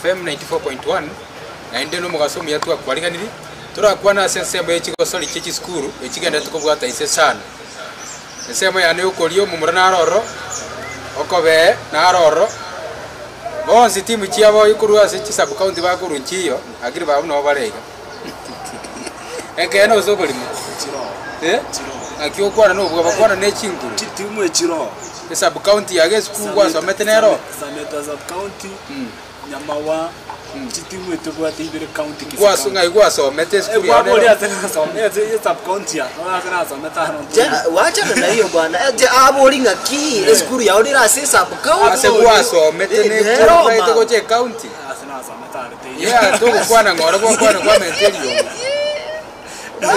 FM 94.1 na inde no mugasomi yatwa kwariganiri turakwana sensemo y'ikigosori cy'ikikuru ekigenda tukubwata ise sana sensemo yane ukorio mumura na roro okobe na roro bonzi timu cyabo ikuruwa se sub county bakurunkiyo agiri babu no barega ekena uzobolimo akiyo kwana no bwa bakwana ne chinguru timu echiro sub county yage school kwa somete nero sameta sub county nyamawa timu etobwa tibere county kwa sunga igwa somete school ya bodi atana somete sub county ya ona someta hano wacha na hiyo bwana je abolinga ki school ya odira se sub county ase kwa somete ne kwa ite ko che county asana someta arte ya to kwana ngora kwa mentelio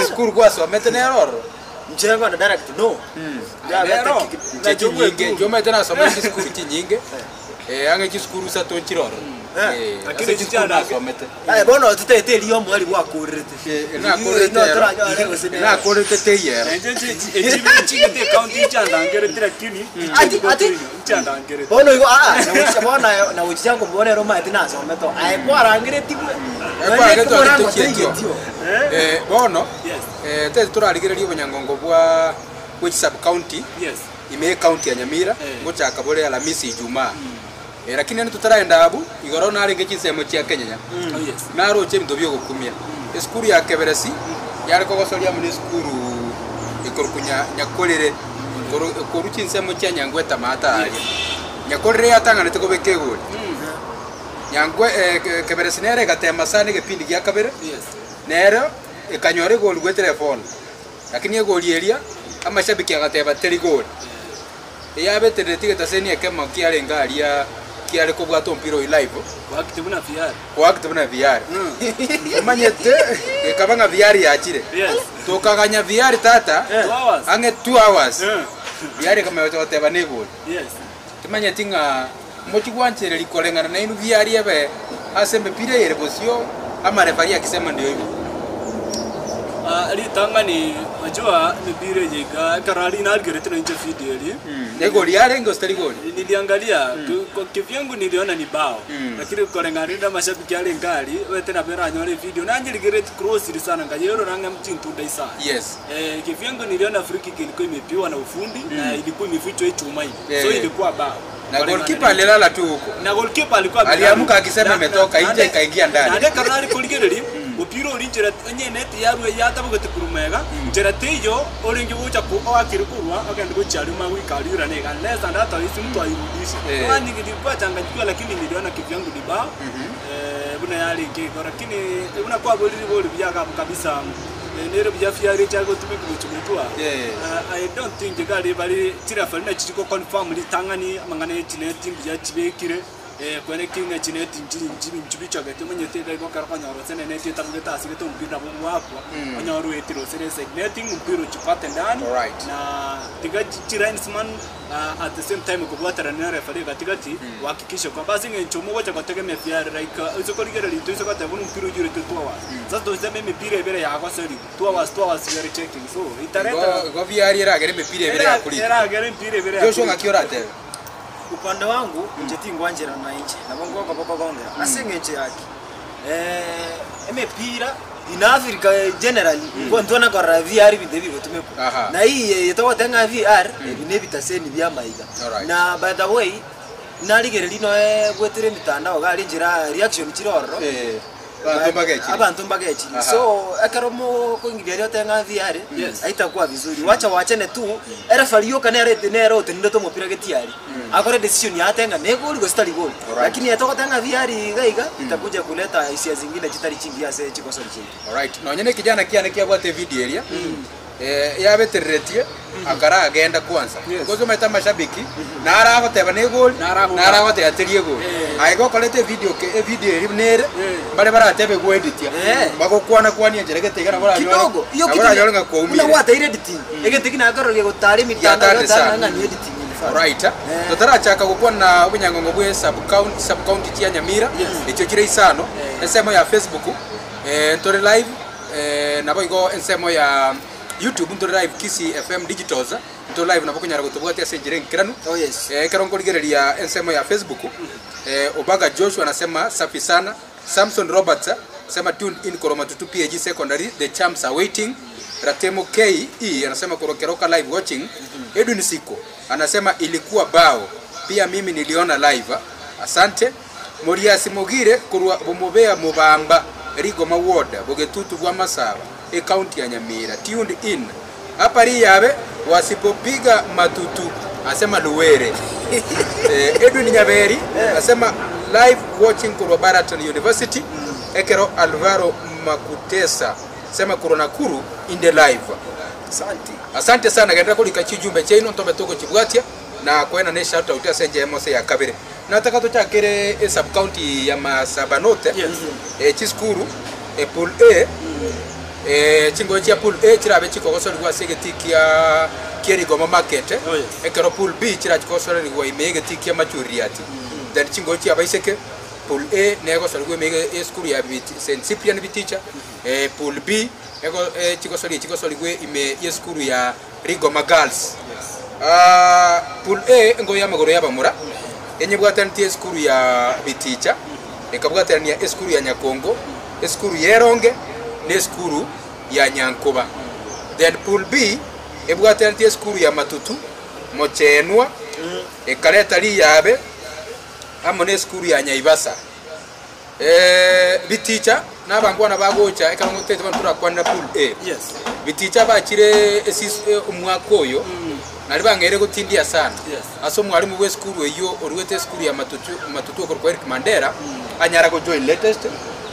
school kwa somete nero mchengo na direct no na jomwe tena somete school kinyinge ange chiskuru sa to chiroro lakini chichana somete bono tutete liyo mwali wa kurete na kurete teyera ejibinchigete county chandangere tirakini ati chandangere bono igo bona na uchango mbone roma tina someto ai kwarangire timwe bono te turarigererio bunyangongo bwa which sub county ime county ya Nyamira ngocha kabole Alhamisi Ijumaa lakini tutaraenda abu igoro nari ngekisemo cia Kenya na roche mdobyo gukumia skuru ya Keberesi yari ko gosoria muri skuru ikorukunya nyakorere koruchi nsemo cia Nyangweta matari nyakorere yatanga nete kobeke goli Nyangwe Keberesi nere gatema sana gepindi gya kabere nero ikanyore goli gwe telefone lakini goli eria amashabiki agateba teri goli yabe teretige taseni ekema kiale ngalia kiale ko bwato mpiro live kwa akitibuna VR manyete ekabanga VR yachire tokaganya VR tata ange 2 hours VR kama yoteba negol timanyetinga mochigwanchire likolengana na inu VR yabe asembe pire yere bosio ama refari akisema ndio hivyo ali tangani majua mipire jiga karali na algerete na nje video ali negoli yale ngo stari goli niliangalia kwa kivyangu niliona ni bao lakini kolengarinda mashabiki yale ngali wete na bera nyore video na njili gerete cross ili sana ngayero ranga mchintu daisa kivyangu niliona free kick ilikuwa imepiwa na ufundi na ilikuwa imefichwa chuma hivi so ilikuwa bao na goalkeeper alilala tu huko na goalkeeper alikuwa aliamka akisema imetoka nje ikaingia ndani na karali kuligereri upiro ulinjira enye net yarwe yatabugote kurumega njira teyo oringi bucha ko akirikurwa akandi gucharuma wikalira nega lesa ndata isi mtu ayirudishe kwani ngidikwa changanyika lakini niliona kivyangu ni ba buna yali kiko lakini unakuwa boli byaka kabisa nero byafyari chago tumikuchumutwa I don't think gali bali tira falina chiko confirm litangani mangane chineti byachibekire kwene kinga chineti njibicha gate munyetega iko karakanya rosene neti tabugeta asigete umpira bomu wako onyaru etiro sere segneting umpiro chipate ndani na tiga chiransman at the same time kubwatara na referee katikati uhakikishe kwamba singenchomo wacha kutegemea PR like usokorigera lito isokata bunu umpiro jure 2 hours sasa tuseme mipira ibere yako seri 2 hours we are checking so itareta go VR era gere mipira ibere ya kulita era gere mipira ibere Joshua ngakiorate upande wangu njetingwa njera na nje na bongo kwa boko gongera asenge nje yake emepira in Africa generally kwa ntona kwa VR bidebi tumeku na hii yetoka tenga VR binebita seni bya maiga na by the way naligere lino gwetere mitandao gali njira reaction chiroro abantu mbagechi so akaromo kuingilia tenga VR haitakuwa vizuri wacha tu era falio kana rete nero tendo to mupira getiari akore decision ya tenga nego liko stari goal lakini yatoka tenga VR gaiga itakuja kuleta hisia zingine chitari chingi ya se chiko sori chini alright no nyene kijana kia bwate video area yabe teretie akara agenda kwanza gozo meta mashabiki na araba teba ne goal na araba te aterie goal aigo kolete video ke video iri nere bare bara tebe go editia bago kwana kwani njerege tegana bora kidogo hiyo kidogo nga kuumia una wata ile editing egete na agaro ya gutari mitandao tanga ni editing right tutara chaka gukwa na bunyangongo bwe sub county ya Nyamira icho kire isano ensemo ya Facebook ntore live nabo igo ensemo ya YouTube ntore live Kisi FM Digitals ntore live nabo kunyara gutubwate ase njire nkiranu oh yes kerongo ligereria ensemo ya Facebook Obaga Joshua anasema safi sana. Samson Roberts anasema tuned in Koroma Tutu PAG Secondary, the champs are waiting. Ratemo KE anasema Korokeroka live watching. Edwin Siko anasema ilikuwa bao, pia mimi niliona live. Asante. Moriasi Mogire kurwa bomobea mubamba Rigo Mawoda Bogetutu kwa Masaba county ya Nyamira tuned in. Hapa Riyabe wasipopiga matutu asema Luwere. Edwin Nyaberi asema live watching kurwa Baraton University. Ekero Alvaro Makutesa sema Corona Kuru in the live. Asante sana gendera kulika chijumbe chaino ntobe toko chibwatia na kwena ne shout out ya senje mose ya kabere. Nataka tuchakere sub county ya Masabanote. Chiskuru pool A chingo chia pool A chirabe chikogoso lwa segetikia Kierigoma market. Ekero pool B chira chikogoso lwa imegetikia Machuriati. Then chingo chia baiseke pool A nego salwe mege school ya St Cyprian Biticha. Pool B ego chikogoso lwa ime school ya Rigoma Girls. Pool A ngo ya magoro ya bamura. Enye bwatantie school ya Biticha. Ekabwatania school ya Nyakongo, school ya Eronge, ne school ya Nyankoba. Then pool B ebwatania school ya Matutu, Mochenwa, ekaleta Riyabe, amone school ya Nyaibasa. Biticha nabangwana bagocha ekamutete bantura kwana pool A. Biticha bachire umwaka oyo nari bangere gutindia sana. Aso mwalimu we school eyo orwete school ya Matutu ko Eric Mandera anyara go join latest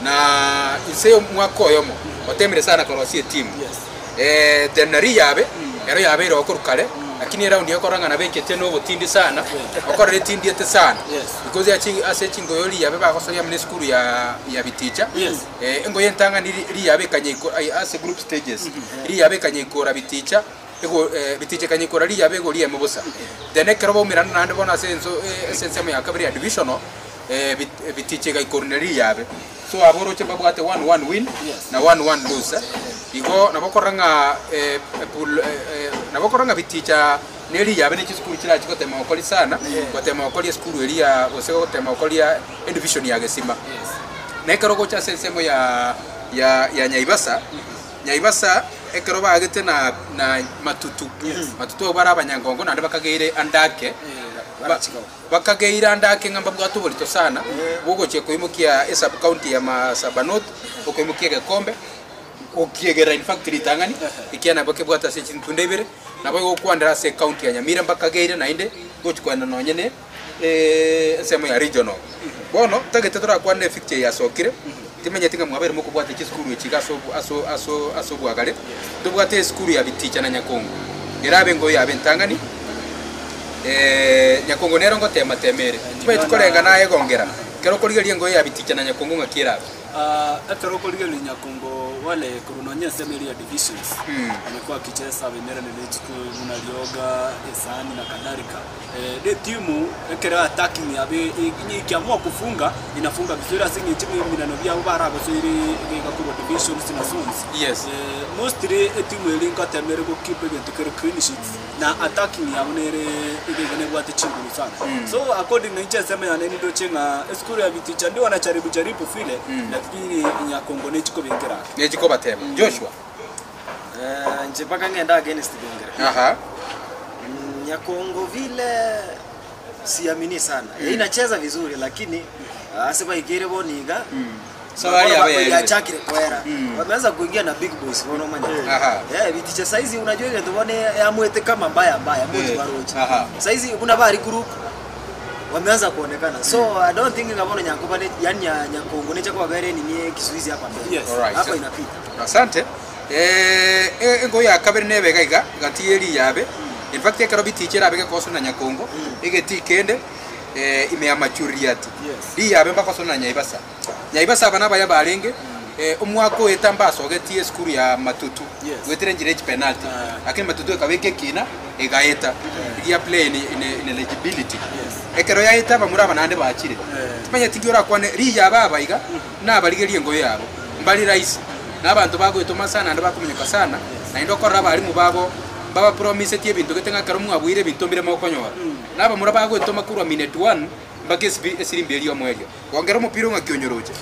na iseyo mwaka oyo mo otemire sana ko rosie team. Then Riyabe ero yabe ro korukale lakini round yo koranga na bekete no butindi sana okorere tindi ete sana because ya chingo yo Riyabe bakosoria mu school ya Biticha. Ngo yentanga ni Riyabe kanyiko as group stages. Riyabe kanyiko ra Biticha ego Biticha kanyiko ra Riyabe go liye mubusa. Then ekero mirana nande bona sense mu yakabiri ya divisional Biticha ga corneri yabe. So aboro che babwate 1-1 win na 1-1 lose. Igo nabokoranga nabokoranga Biticha neri yabe ne chiskuru kira chikotema okoli sana kotema okoli skuru elia oseko kotema okoli ya division ya Gesima. Nekero go cha sense mo ya Nyaibasa. Nyaibasa ekero bagete na Matutu. Matutu bara abanyangongo nande bakageire andake. Bakageira ndake ngamba bwatu bolito sana bogo cheko imukia sub county ya Masabanot okoimukia Gekombe okiegera in fact litangani ikiana boke bwata se chintundebere na bogo kwandara se county ya Nyamira bakageira na inde gochikwana no nyene semo ya regional bono tagete tora kwane fixture ya sokire timenye tinga mwabere moko bwata chiskuru chigaso aso bwagale tubwate skuru ya Biticha na Nyakongo irabe ngo ya bentangani Nyakongo nero ngo temere tuma tukorenga naye gongera kero korigerie ngo ya Biticha na Nyakongo ngakira atero korigerie Nyakongo wale kurunonya semeri ya divisions amekuwa akicheza Venera Nelechiku na Rioga Esani na kadhalika de timu ekera attacking yabe ikiamua kufunga inafunga vizuri asingi timu minano bya ubara gosiri ngakuru divisions na zones mostly timu elinka temere go keep it clean sheets na attacking yabonere igene bwate chinguru sana so according na nje sema yana ndo chenga school ya Biticha ndio wanajaribu vile lakini Nyakongo nechiko bengera nechiko batema Joshua nje paka ngenda against bengera Nyakongo vile siamini sana inacheza vizuri lakini asema igere boniga sawari ya chakire kwera wameanza kuingia na big boys wono manya Biticha saizi unajua ile tuone amwete kama mbaya mtu baroji saizi kuna bari group wameanza kuonekana so I don't think ngabona Nyakongo yani Nyakongo necha kwa gare ni Kisuizi hapa mbele hapa inapita. Asante ngo ya kabere nebe gaiga gatieri yabe in fact ekero Biticha rabe koso na Nyakongo igeti kende ime amachuriati di yabe bakoso na Nyaibasa bana baya barenge umwako etambaso getie skuru ya Matutu wetere njire penalty lakini Matutu ekabeke kina egaeta ya play in eligibility ekero ya eta bamura banande baachire tumenya tigiora kwane Riya babaiga na baligerie ngo yabo mbali rais nabantu bagwetoma sana ande bakumenyeka sana na indokora bali mu baba promise tie bintu getenga karo mwabwire bintu mbire moko nyora naba mura bagwetoma kurwa minute 1 mpaka esirimbi elio mwerio wongera omupira ng'akionyoroche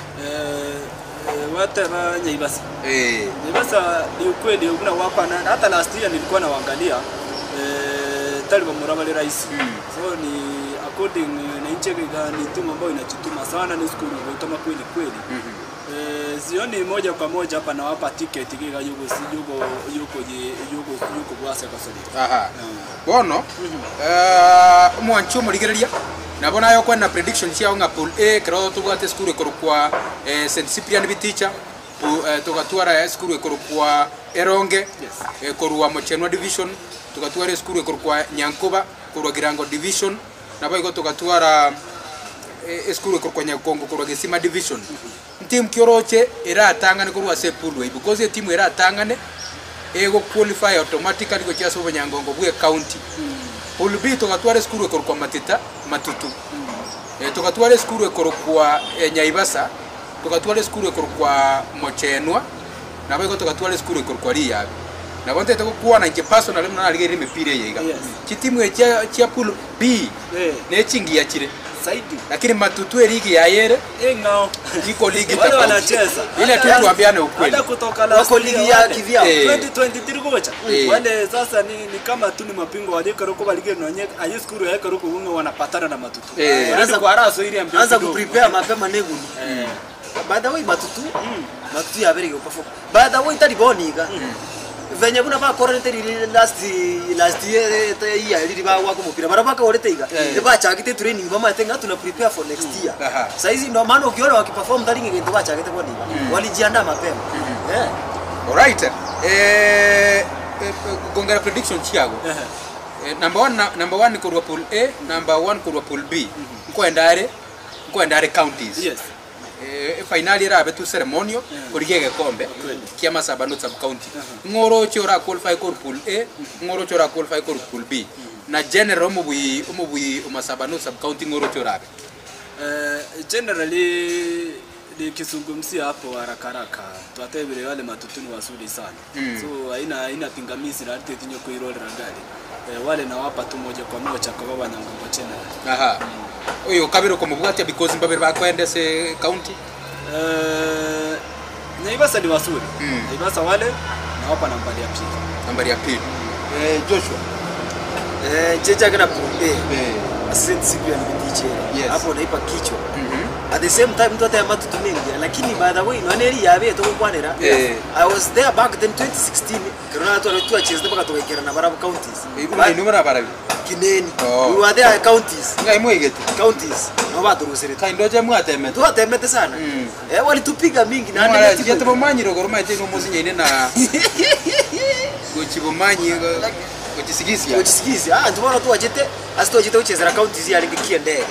watema Nyaibasa. Nyaibasa ni ukweli una wakana hata last year nilikuwa naangalia taliba murabale rais. So ni according na inchega ni timu ambayo inachituma sana ni skuru kama kweli kweli. Sioni moja kwa moja hapa na wapa ticket giga yuko bwase kasori. Aha. Bono mwancho murigereria nabona yo kwena prediction cia nga pool A kero tugate skuru ekorukwa St Cyprian Biticha tugatwara skuru ekorukwa Eronge ekorwa Mochenwa division tugatwara skuru ekorukwa Nyankoba korwa Girango division nabo igo tugatwara skuru ekorukwa Nyakongo korwa Gesima division team kioroche iratangane korwa se pool way because the team iratangane ego qualify automatically go chia sobo Nyangongo bwe county. Pool B tugatwara skuru ekorukwa Matita Matutu. Tugatwara skuru ekorukwa Nyaibasa, tugatwara skuru ekorukwa Mochenwa, nabo igo tugatwara skuru ekorukwa Riyabi. Nabo ntete kuwa na nke personal na aligere mipire yega. Kitimu ya pool B ne chingi ya chire. Saidi. Lakini Matutu ligi ya yere ngao iko ligi wale wanacheza ile tu tuambiane ukweli hata kutoka last ligi ya kivyao 2023 gocha wale sasa ni kama tu ni mapingo wale karoko balige nonye ayo skuru ya karoko unge wanapatana na Matutu wanaanza kwa raso ili anza kuprepare mapema neguni by the way Matutu ya very good perform by the way taliboniga venye kuna ba koroneteri last year ili ba wako mupira barabaka oleteiga ba chakite training mama tenga tuna prepare for next year sasa hizi ndo maana ukiona wakiperform taringe ndio ba chakite kwa nini walijiandaa mapema alright gongera prediction chiago number 1 korwa pool A number 1 korwa pool B nkoendare counties yes finali era betu ceremonial kurigege kombe kia Masabano sub county ngoro chora qualify kor pool A ngoro chora qualify kor pool B na general omubui Masabano sub county ngoro chora generally ni kisungumzia hapo haraka tuatebele wale Matutuni wasudi sana so haina pingamizi na hata tinyo kuirolera gari wale na wapa tu moja kwa moja kwa baba Nyangongo tena aha oyo kabiro ko mubwati because mbabere bakwende se county Nyaibasa ni wasuri Nyaibasa wale na wapa nambari ya pili Joshua checha kana pool A St Cyprian Biticha hapo naipa kichwa at the same time mtu hata Matutu mengi lakini by the way nwaneri yabe to kwanera I was there back then 2016 corona tu acheze baka tokera na Barabu counties numero Barabu kineni we were there counties ngai mwegete counties no badurusere kaindoje mwatemete tu atemete sana walitupiga mingi na ndio yetumanyiro goroma ite no muzinye ine na gochibomanyi gochisigisia ndubona tu wajete asitoje uchezera counties ya ligi kiende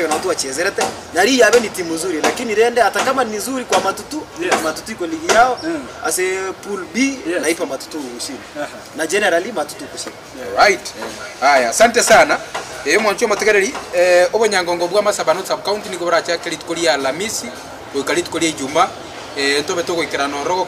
na tu wachezerete na Riyabe ni timu nzuri lakini rende hata kama ni nzuri kwa Matutu Matutu iko ligi yao ase pool B na ipa Matutu ushindi na generally Matutu kushinda right haya asante sana mwancho mategereri Obonyangongo bwa Masabano sub county ni gobra cha kelitkolia Alhamisi ukalitukolia Ijumaa tobe to goikerano rogo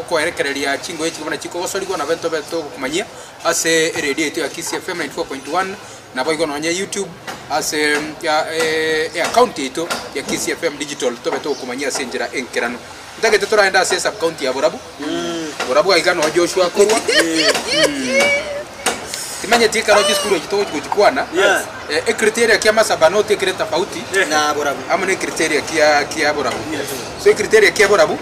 ko erekereria chingo echi bona chiko gosorigo na bento beto kumanyia ase radio yetu ya Kiss FM 94.1 na boigo no YouTube ase ya account yetu ya Kiss FM digital tobe to kumanyia senjera enkerano ndage tetoraenda ase sub county ya Borabu aigano Joshua korwa timanye tika roji skuru kito kujikwana criteria kia Masabano te kreta tofauti na Borabu amone criteria kia Borabu so criteria kia Borabu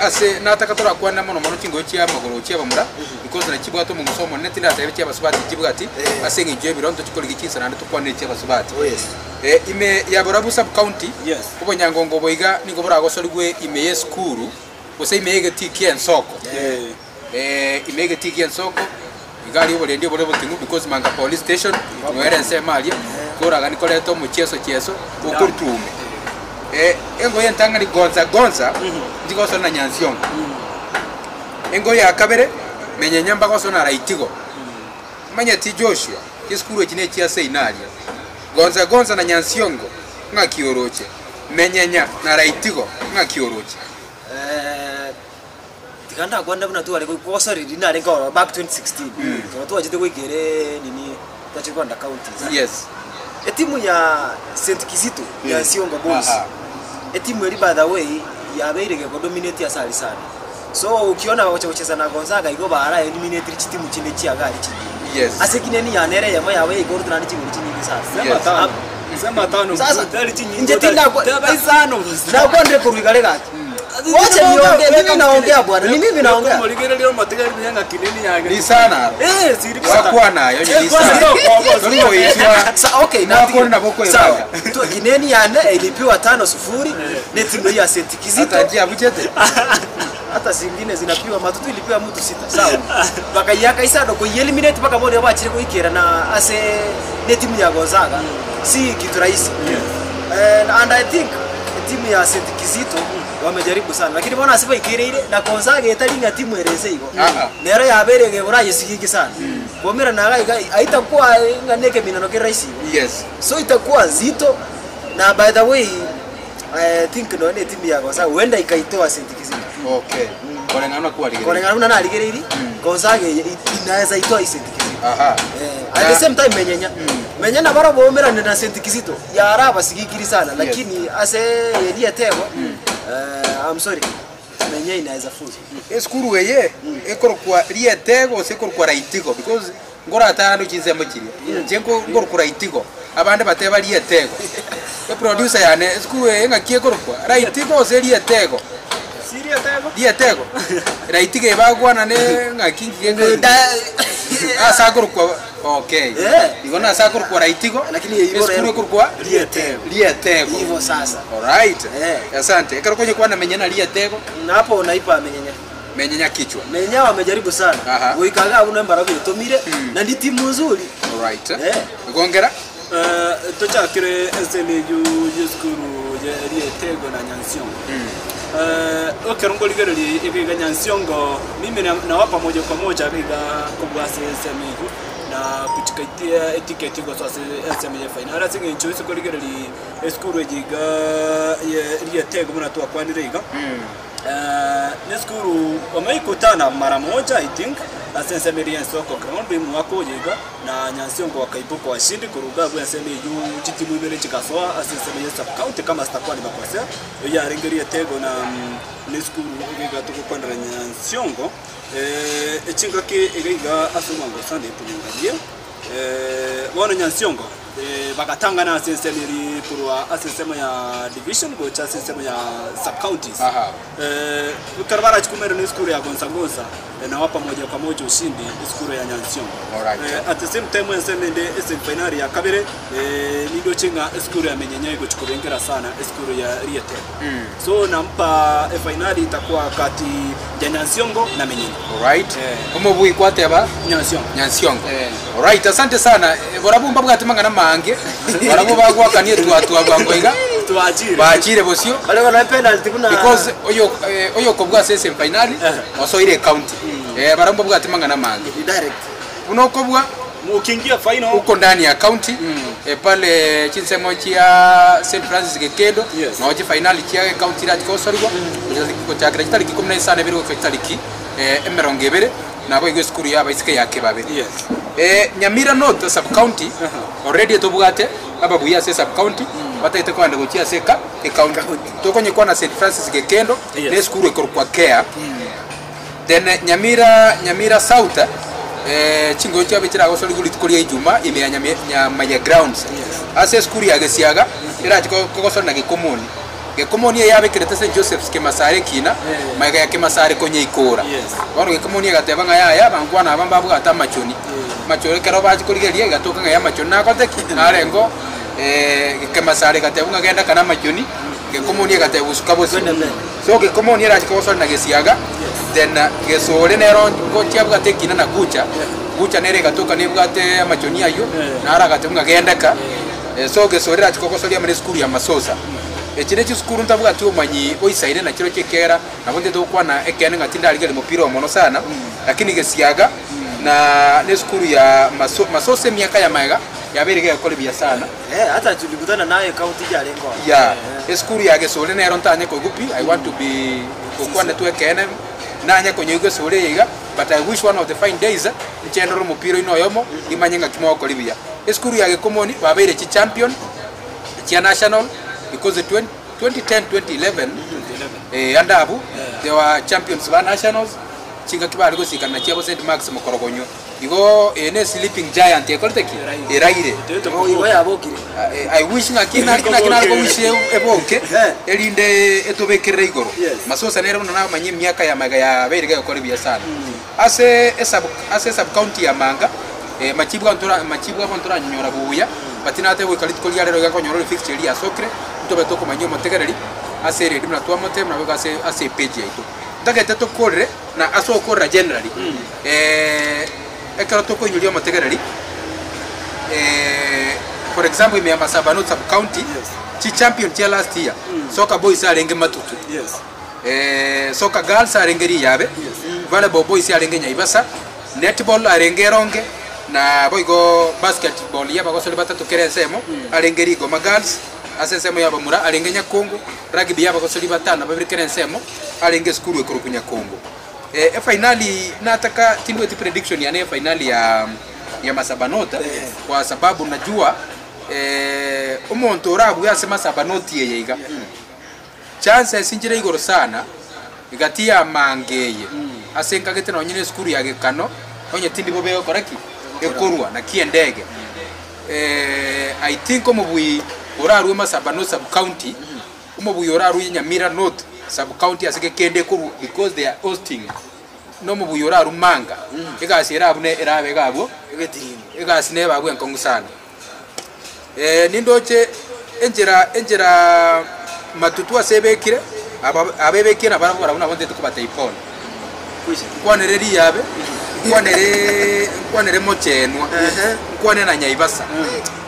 ase nataka tora kwana mono chingo chia magoro chia bamura because na chibwa to musomo neti na tabe chia basubati chibwati ase ngije bironto chikoli gichisa na tukwane chia basubati ime ya Borabu sub county Obonyangongo boiga ningo bora gosorigwe ime ye skuru ose ime yegeti kia soko ime yegeti kia soko igari obole ndio bole botingu because manga police station noere nsemalia kora gani koleto mucheso okurtume engo yentanga ni gonza ndiko sona Nyansiongo engo ya kabere menye nyamba ko sona Raitigo manya ti Joshua iskuru ekine chia seinalia gonza na Nyansiongo ngakioroche menyenya na Raitigo ngakioroche tikanda kwanda buna tu wale ko sorry dinare ngo back 2016 ko tu ajite ko igere nini tachikwanda counties yes timu ya St Kizito ya Siongo Boys timu eri by the way yabeirege go dominate ya sali sana so ukiona wacha na Gonzaga igo bara eliminate timu chine chia gari chini yes asekineni ya nere ya moya we go tuna timu chini sasa sema tano sasa nje tinda kwa isano na kwa ndre kurigale gati wacha niongee mimi naongea bwana ni mimi naongea mligere leo matigari nyanga kineni yake ni sana siri kwa nayo ni sana ndio hiyo okay na kuna boko sawa tu kineni yane ilipiwa 5-0 ni timu ya St Kizito hata bujete hata zingine zinapiwa matutu ilipiwa mtu 6 sawa bakayaka isado ko eliminate paka bodi abachire ko ikera na ase ni timu ya Gonzaga si kitu rahisi and I think timu ya St Kizito wamejaribu sana lakini mbona asiba ikireire na Gonzaga etalinga timu ereze iko nero yaberege buraye sigiki sana bomera naga haitakuwa nganeke minano ke rahisi yes so itakuwa zito na by the way I think no ni timu ya Gonzaga huenda ikaitoa St Kizito okay kolengana na aligereiri Gonzaga inaweza itoa St Kizito at the same time menyana baro bomera na St Kizito ya araba sigikiri sana lakini ase elia tego I'm sorry menye inaweza fuzu eskuru weye ekoro kwa rietego sekoro kwa raitiko because ngora atano chinse machiri jengo ngoro kwa raitiko abande bateba rietego e producer yane eskuru weye ngakie koro kwa raitiko se rietego rietego raitike bagwana ne ngakingi asakoro kwa okay igona asakoro kwa raitiko lakini eskuru kwa rietego hivyo sasa alright asante ekaro kwenye kwa na menyana rietego hapo unaipa menyenya kichwa menya wamejaribu sana uikaga una mbarago utomire na ndi timu nzuri alright gongera tochakire SNU yeskuru rietego na Nyansiongo okerongoligereri ikiga Nyansiongo mimi nawapa moja kwa moja kiga kubwa SMU na kutikaitia etiketi kwa sasa SMU final asinge nchoisi koligereri eskuru ejiga rietego muna tu akwanirega neskuru wameikutana mara moja I think asense Merian Soko ground mwako yega na Nyansiongo wakaibuka washindi kuruga kwa sema yu chitimu ibere chikasoa asense Merian Sub County kama sitakuwa nimekosea ya rengeria tego na neskuru yega tukukwenda Nyansiongo echinga ke yega asumango sande tulingalie wana Nyansiongo bakatanga na asense Meri kurwa asense ya division go cha asense ya sub counties ukarabara chikumero neskuru ya Gonzagoza na wapa moja kwa moja ushindi skuru ya Nyansiongo at the same time nsemende final ya kabere nido chenga skuru ya menyenye iko chikobengera sana skuru ya Riete so nampa final itakuwa kati ya Nyansiongo na menyenye alright kama bui kwate aba Nyansiongo alright asante sana borabumba bwatimanga na mange borabo bagwa kanie tu abwangoiga tuachire bosio bale na penalty kuna because oyo kobwa sese final osoire county barambo bwatimanga na mange direct unokobwa mukingia final uko ndani ya county pale chinsemo chia St Francis Gekendo na oje final chia county rat kosorwa ko chakira tariki 17 biro ko tariki emerongebere nabo igwe skuru ya baisike yake babiri Nyamira North sub county already tobugate ababu ya sub county bataite kwanda gochia seka e county tokonye kwa na St Francis Gekendo ne skuru kwa care then Nyamira South chingo cha bitira gosori gulitkoria ijuma ime ya Nyamaya grounds ase skuru ya Gesiaga ira chiko gosori na Gekomoni yabe kirete St Joseph's Kemasare kina maga ya Kemasare konye ikora wano Gekomoni gatebanga ya bangwana abambabu ata machoni machore kero bachi kurigeria gatoka ya machoni na kote narengo Kemasare gatebunga genda kana machoni Gekomoni gatebusuka bosi so Gekomoni era chikosori na Gesiaga then gesore nero ngotia bwate kina na gucha nere gatoka ne bwate machoni ayo nara gatebunga gendeka so gesore era chikosori ya skuru ya Masosa echire chiskuru ntavuga tu manyi oisaire na kiro kekera nabonde to kwana ekene ngatinda aligele mupira wa mono sana lakini Gesiaga na ne skuru ya Masose miaka ya maiga yaberege yakole bia sana hata tulikutana naye county ya lengo skuru ya Gesore nero ntanye ko gupi I want to be kokwana tu ekene nanya konye Gesore yiga but I wish one of the fine days nchendo mupira ino yomo imanyenga kimoko libia Skuru ya Gikomoni babaire chi champion chia national because 2010 2011 andabu they were champions ba nationals chinga kibali gosikana chiabo St Max mukorogonyo igo ene sleeping giant ekolteki eraire igo yabokire I wish ngakina ko wish eboke elinde etobekere igoro masosa nero na manye miaka ya maga ya berige gukora biasara ase sub county ya Manga machibwa ntora nyora buya batinate wikaliti kolia rero gakonyoro fixture ya sokre ntobe toko manyo motegereri ase ready na twamote na bega ase page yaito ndagete tokore na aso okora generally ekero toko nyulio motegereri for example ime Masabano sub county chi champion tia last year soka boys arenge matutu soka girls arengeri yabe volleyball boys arenge Nyaibasa netball arenge ronge na boigo basketball yaba gosole batatu kerensemo arengeri go magals asensemo yaba mura arengenya Kongo rugby yaba gosole batana babiri kerensemo arenge skuru ekurukunya Kongo finali nataka timu yetu prediction ya finali ya Masabanota kwa sababu najua umuntu urabu yasema Masabanoti yeiga chance sinjire igoro sana igatia mangeye asenga gete no nyine skuru ya Gekano onye tindi bobe koraki ekorwa na kiendege I think omubui oraru Masabano sub county omubui oraru Nyamira North sub county asike kende koru because they are hosting no mubui oraru Manga egasi erabu ne erabe gabo egasi ne babu enkongu sana nindoche enjera matutu asebekire abebekire barabara una bonde tukubata ipona kwanereri yabe kwanere mochenwa kwane na Nyaibasa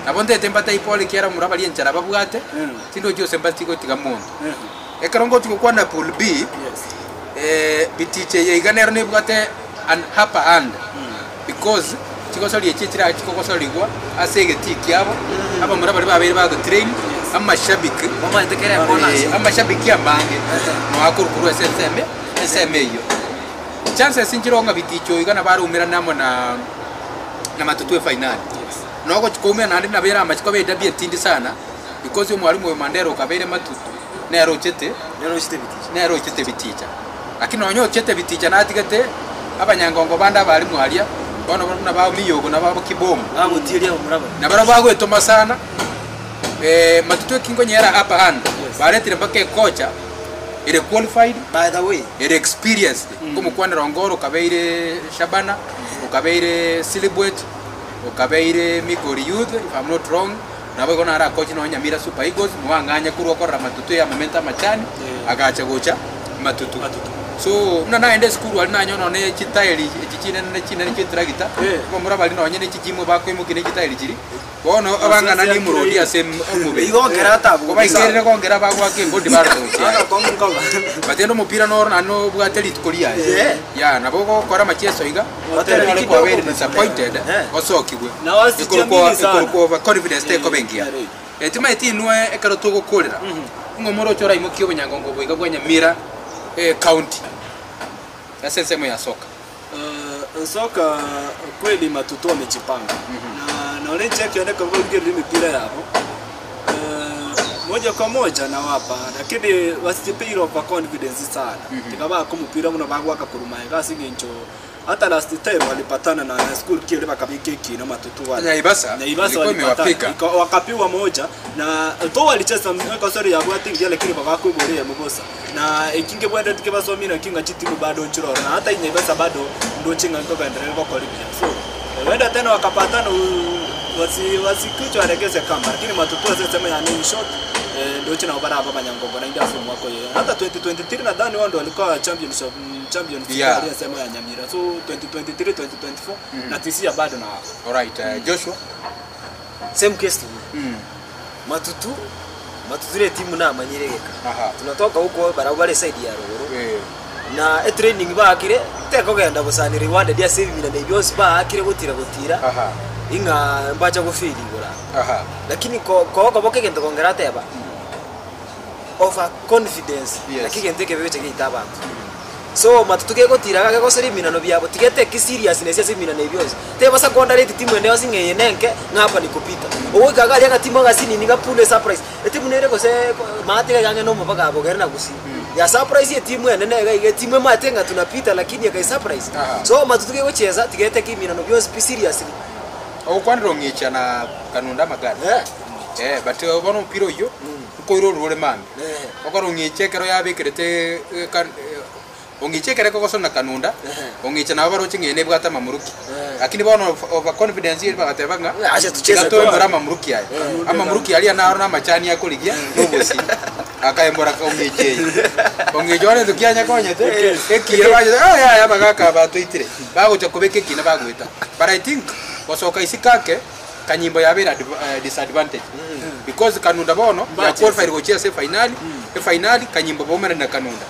nabonde tembata ipole kiara murabali enjara babugate tindo jose mbastiko tigamondo ekarongo tiko kwana pool B bitiche yeiganero ne bugate an upper hand because tikosoli echitira tikokosoliwa asege tikiabo aba murabali babere bago train amashabiki mama ndekere bonus amashabiki amange no akurukuru SME yo chance sinjironga biticho igana barumira namo na matutu final noko chikomea nandi na bera amachiko be dabie tindi sana because mwalimu we Mandero kabere matutu nero chete biticha lakini onyo chete biticha natigete abanyangongo banda bali mwalia bono na ba miyogo na ba kibomu tiria umuraba na bara bago etoma sana matutu kingo nyera hapa hand baretire mpaka kocha ile qualified by the way ile experienced como kwana Rongoro kabeire Shabana ukabeire Silibwet ukabeire Migori Youth if I'm not wrong na bego na ara coach no Nyamira Super Eagles muanganya kurwa kwa matutu ya Momenta Machani agacha gocha matutu so na ende skuru ali nanyo none chitaili chichine chitragita ko murabali no nyene chichimo bako imukine chitaili chiri bono abanga nani murodi asem omube igongera tabu ko baikere kongera bagwa ke body bar batendo mupira no bwate litkolia ya na bogo kora machieso iga batendo ko very disappointed osokigwe na wasijamini sana ko confidence te ko bengia etima etinwe ekaro togo kolera ngomoro chora imukio bunyangongo boiga gwanya Mira county sensemo ya soka soka kweli matutu wamejipanga na wale cheki wanaka vogeli mipira yao moja kwa moja na wapa lakini wasipiro kwa confidence sana tikaba ko mupira muno bagwa kakurumaya gasi ngencho hata last time walipatana na school kile bakabike kino matutu wale Nyaibasa walipatana wakapiwa moja na to walicheza kwa story ya bwati ndio lakini bakakuborea mugosa na ikinge bwenda tikebasomira na kinga chitimu bado nchiroro na hata Nyaibasa bado ndo chinga ntoka endelea kwa Olympic so wenda tena wakapatana wasikucho aregeze kama lakini matutu sema ya nini shot ndio china ubara hapa Banyangongo na ndio fomu wako yeye hata 2023 nadhani wao ndio walikuwa champion ya sema ya Nyamira so 2023 2024 na tisia bado na alright Joshua same case matutu ile timu na manyiregeka tunatoka huko barabara side ya Rogoro na training bakire teko genda busani Rwanda dia save na byose bakire gutira inga mbacha gufiri gora lakini ko boke genda kongera teba over confidence lakini ngente kebeke kitaba so matutuke gotiraga gegoseri minano byabo tigete ki seriousness ya minano byose te basa secondary timu ene osi ngeye nenke ngapa nikupita owe kagalia ga timu ga sini niga pule surprise timu nere gose mate ga gange no mbaga abo gerna gusi ya surprise ya timu ene ga timu matenga tunapita lakini ya surprise so matutuke gocheza tigete ki minano byose pi seriously okwandiro ngicha na kanunda magari but bono mpiro yo ko iro rore mami okoro ngiche kero yabikirete ongichekere ko gosona kanunda ongicha na baro chingene bwata mamuruki lakini bono over confidence iri bagatebanga acha tucheza to ngora mamuruki ayi amamuruki ali na arona machani yakoligia nobosi akayembora ka ongijone tukianya konyete ekire baje ya bagaka batoitire bagocha kubeke kina bagwita but I think wasoka isikake kanyimbo yabera disadvantage because kanunda bono ya qualify gocheza finali kanyimbo bomera na kanunda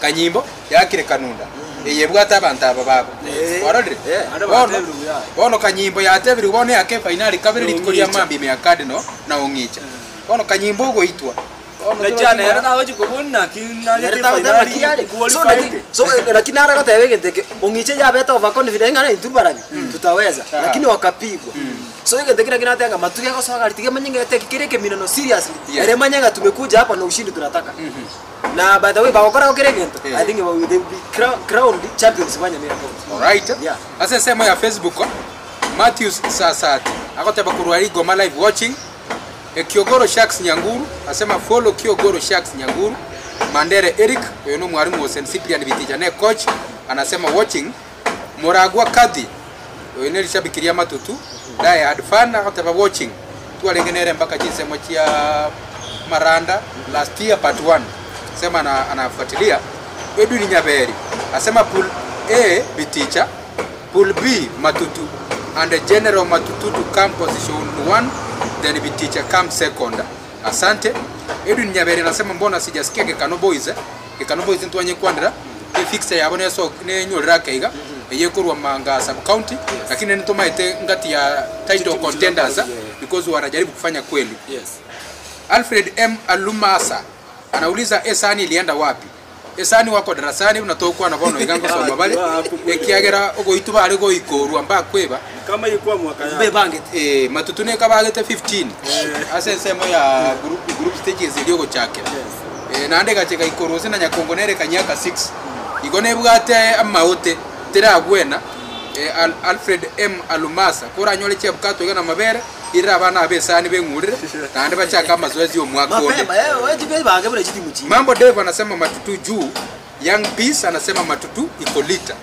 kanyimbo yakire kanunda eyebwata abantu aba babo ororire bono kanyimbo yatebiri bone yake finali kabiri litukolia mambi me akadino na ongicha bono kanyimbo goitwa na jana era nawe kubona kinali so lakini ara gotebe gete ongicha yabeta over confidence ngana intubarabi tutaweza lakini wakapigwa so yeke tekina kinatenga matuya ko saga litige manyenge teke kireke minano seriously ere manyanga tumekuja hapa na ushindi tunataka na by the way bakora okeregento I think they will be crowned champions banya miracle all right yeah asa sema ya Facebook Matthews Sasati akoteba kurwari Goma live watching Kiogoro Sharks Nyanguru asema follow Kiogoro Sharks Nyanguru Mandere Eric uyo no mwalimu wa St Cyprian Bitijane coach anasema watching Moragwa Kadi uyo ne lishabikiria matutu dai had fun akoteba watching tualengenere mpaka jinsi mochia Maranda last year part 1 sema anafuatilia Edwin Nyaberi asema pool A Biticha pool B Matutu and the general Matutu to come position 1 then Biticha come second asante Edwin Nyaberi anasema mbona sijasikia Kekano Boys ntwanye kwandira fixe yabone so ne nyorera kaiga yekorwa manga sub county lakini nitomaite ngati ya title contenders because wanajaribu kufanya kweli Alfred M Alumasa anauliza Esani ilienda wapi? Esani wako darasani unatoka na bono igango soma bale ekiagera ogo ituba arego ikorwa mba kweba kama ilikuwa mwaka ya bebangete matutune kabagete 15 asensemo ya group stages iliyogo chake na ande gacheka ikorwa sina nyakongo nere kanyaka 6 igone bwate amaote tera gwena Alfred M Alumasa kora nyole chebkato igana mabere ira bana abesani bengurire nande bachaka mazoezi yo mwaka wote mambo Dave anasema Matutu juu Young Peace anasema Matutu iko lita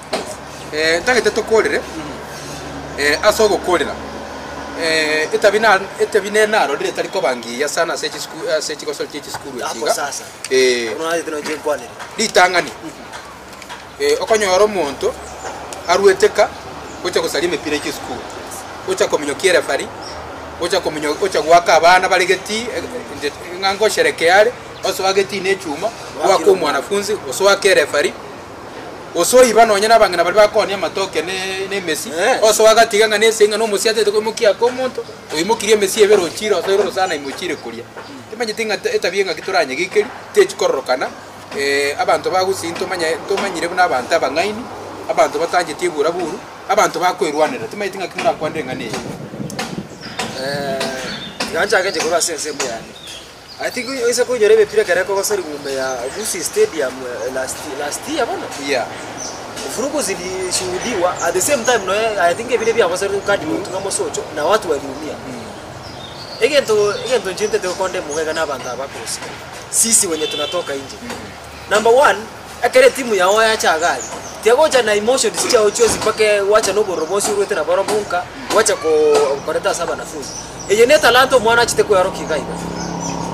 takete to kolere asogo kolera etabine naro dire tariko bangi ya sana sechi ko solchi school yachiga sasa unaje teno je kwale litangani okonyoro monto arueteka ocha kusalime pire ki school ocha kominyokiera fari ocha gwaka abana baligeti ngango sherekeare oso ageti ne chuma wako mwanafunzi oso akere fari oso ibano nyana bangana bali bakonia matoke ne Messi oso agatiga ngane senga no musiate ko mukia ko monto oyimukirie Messi ebero chira oso ebero sana imuchire kulia timanye tinga etabienga kituranye gikeri techikororokana abantu bagusinto manyire buna abantu abangaini abantu batanje tibura buru abantu bakoirwanira timanye tinga kimura kwandenga ne yanja keje kwa sense yani I think isa ko nyore bepira kare ko sori gume ya Busi Stadium last year bana furugo zilishuhudiwa at the same time no I think vile vya wasari kadi mtu kama socho na watu waliumia egento njinte te konde muhega na banda bakosi sisi wenye tunatoka nje number 1 akere timu ya oya chagali tiagoja na emotions cha uchozi pake wacha no boromosi urete na borobunka wacha ko koreta saba nafuzi enyene talento mwana chite ko yaroki gaiga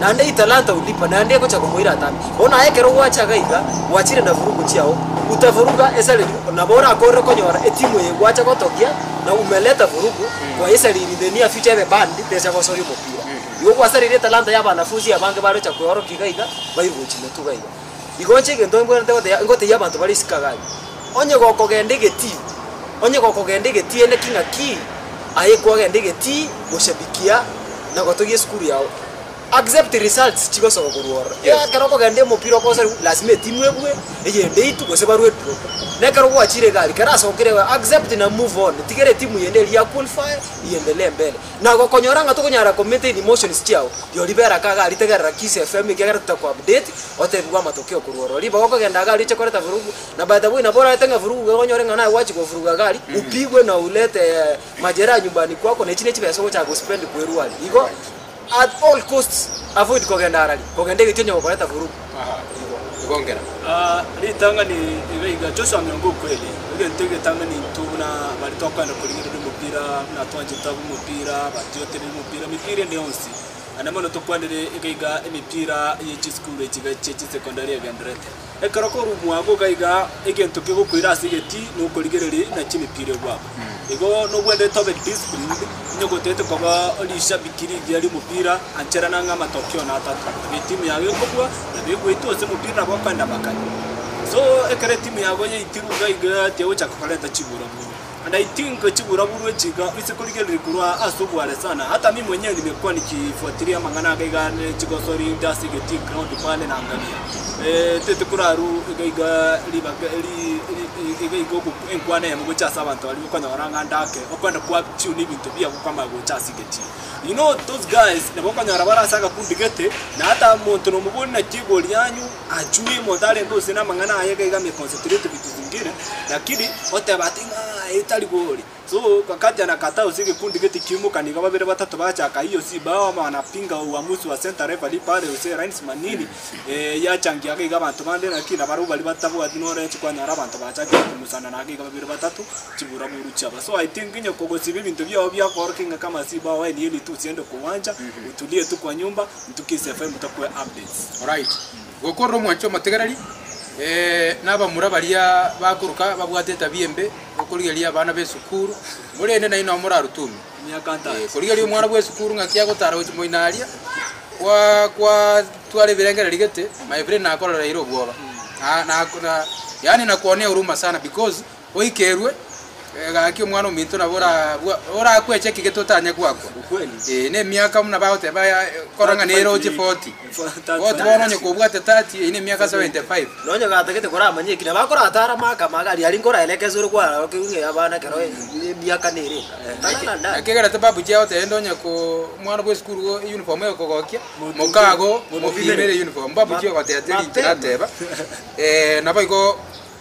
na ndei talanta ulipa na ndeko cha kumuira tami ona yekero wacha gaiga wachire na vurugu chiao utavuruga esale na bora akore konyora etimu ye wacha kotokia na umeleta vurugu kwa esale in the near future be band pesa kwa sori mopira yo kwa sari talanta ya banafuzi abange baro cha kuyoroki gaiga baigo chine tu gaiga igonche gendo ngote ya bantu bari sikagai onye goko gendegeti ene kinga ki aye kwa gendegeti goshabikia na gotogie skuru yao accept results chiko soko kurworo ya karoko gande mupira kosa lazima timu ebwe yende itu kose barwe drop ne karoko achire gali karaso kire accept na move on tigere timu yende ya qualify yendele mbele na gokonyoranga tukonyara committed emotions chiao yo libera kaga alitegera Kiss FM igera tutakwa update otebwa matokeo kurworo liba goko genda gali chekoreta vurugu na by the way na bora tenga vurugu gonyore ngana wachi ko vurugu gali upigwe na ulete majera nyumbani kwako na chine chibeso cha go spend kweruali iko at all costs avoid kogenda rally kogenda gitonyo gokoreta vurugu gongera litanga ni iga Joshua Miongo kweli ngentege tanga ni tuna bali tokana kulingira mupira na twanje tabu mupira batyote mupira ni onsi anamano tokwandire iga emipira y'ekisukuru ekiga secondary egendrete ekarako rumwago gaiga egento kigo kwira asigeti no koligerere na kimipira gwabo ego no gwende tobe discipline nyogo tete koba olisha bikiri byali mupira anchera nanga matokeo na atatu timu yawe kokwa na bego itose mupira kwa kwenda bakani so ekare timu yago ye itiru gaiga tewo chakokaleta chibura and I think chibura buru echiga isekoligerere kurwa asubwale sana hata mimi mwenyewe nimekuwa nikifuatilia mangana gaiga chigosori ndasigeti ground pale na angalia tete kuraru gaiga igogo enkwane mu gochasa abantu bali bukanya baranga ndake okwenda kwa tune ibintu bya kukama gochasa igeti you know those guys nabokanya barasanga kundigete na hata muntu no mubona kigoli yanyu ajui modale ndose na mangana ayega me concentrate vitu zingine lakini wote batinga itali goli so kakati anakata usige kundigete kimuka ni babere batatu bachaka hiyo si bawa wanapinga uamuzi wa center referee pale use Rhines Manini yachangia ga abantu bande na kina baru bali batabu adinore chikwanya abantu bachaka kumusana na ga babere batatu chibura buru chaba so I think nyo kogosi bintu bya working kama si bawa ni ili tu siende kuwanja utulie tu kwa nyumba mtukise FM mtakwe updates alright gokoro mwancho mategarari naba murabaria bakuruka babwateta biembe okurigeria abana besukuru murende na ino murarutumi myakanta kurigeria umwana bwesukuru ngakia gotara moinaria kwa twale birengera ligete my friend nakorora iro bwoba na yani nakuonea huruma sana because oikerwe gaki umwana uminto nabora ora kweche kigetotanya kwako ukweli ne miaka muna baote baya koranga nero 40 wote bononye kubwate 30 ine miaka 75 nonye gategete kora manye kina bakora atara maka magari ali ngora elekezuru kwa okinge abana kero miaka nere tanana akegera tababu jao te ndonye ko mwana bwe skuru uniform yo kogokia mokago mofimere uniform babu jio gateteri tirateba nabaiko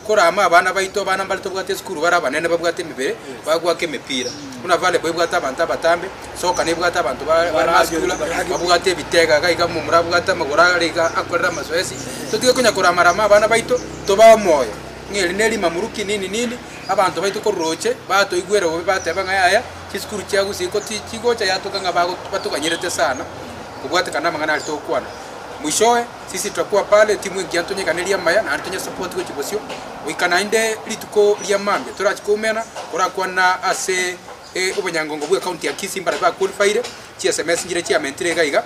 korama abana baito bana mbalito bwate skuru barabanene babwate mibere bagwake mipira kuna vale bwe bwata banta batambe soka ne bwata abantu baraskula babwate bitega gaiga mu murabwata magora riga akorera mazoezi tutige kunya koramarama abana baito toba moyo ngeli neli mamuruki nini abantu baito koroche bato igwere bo bateba ngaya kiskuru cyagu siko tikigocha yatoka ngabago batukanyirete sana kubwate kana mangana alitokwana mwishowe sisi tutakuwa pale timu ingi Antonio Kanelia Maya na Antonio support kwa chibosio wikanainde lituko lya mambe turachikomena kurakwa na ase ubanyangongo bwa county ya Kisimba ba qualified chi SMS ngire chi amentre gaiga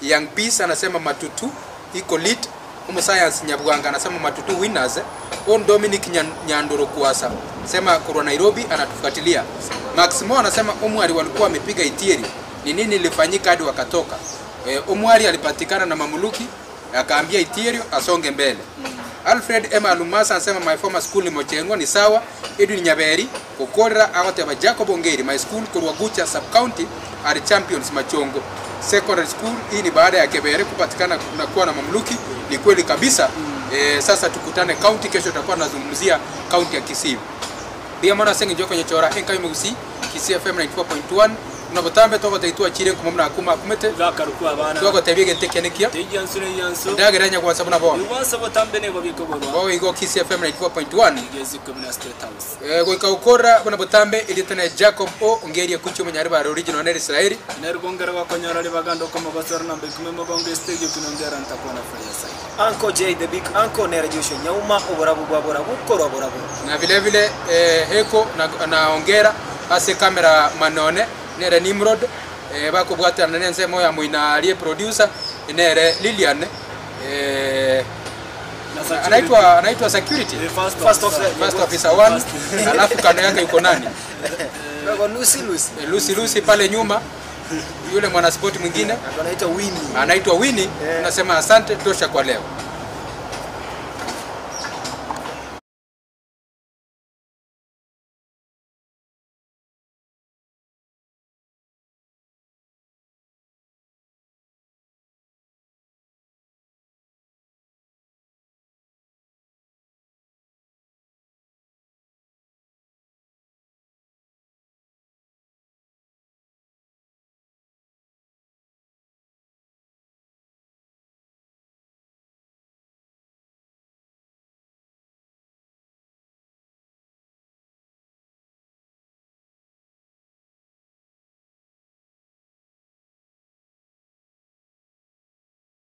Young Peace anasema matutu iko lit umu science nyabwanga anasema matutu winners on Dominic Nyandoro kuasa sema Kurwa Nairobi anatufuatilia Maximo anasema umwari walikuwa wamepiga itieri ni nini lifanyika hadi wakatoka Omwari alipatikana na mamuluki akaambia Itirio asonge mbele. Alfred M. Alumasa anasema my former school ni Mochengwa ni sawa. Edwin Nyaberi kukorera awateba Jacob Ongeri my school Kurwa Gucha sub county are champions Machongo. Secondary school hii ni baada ya Kebere kupatikana na kuwa na mamuluki ni kweli kabisa. Sasa tukutane county kesho tutakuwa tunazungumzia county ya Kisii. Pia mwana sengi njoo kwenye chora NKMC Kisii FM 94.1 unabotambe toko taitua chire kumumna akuma kumete gakarukwa abana toko tebige ntekenekia tejansu ndageranya kwa sababu nabo ubanza botambe nego bikogorwa bo igo Kisii FM 94.1 igezi kumina state house go ikawukora bana botambe ilitana Jacob O Ongeri kucho munyari ba original na Israeli nerugongera wakonyora libagando kama basara nambe kumemo bonge stage kunongera ntakuwa na fanya sai Uncle J the big uncle nerejosho nyauma oborabu bwabora bukoro borabu na vile vile heko na ongera ase kamera manone nere Nimrod bako bwata na nense moya muina aliye producer nere Lilian anaitwa security first officer 1 alafu kando yake yuko nani Lucy pale nyuma yule mwanaspoti mwingine anaitwa Winnie. Anaitwa Winnie. Tunasema asante tosha kwa leo.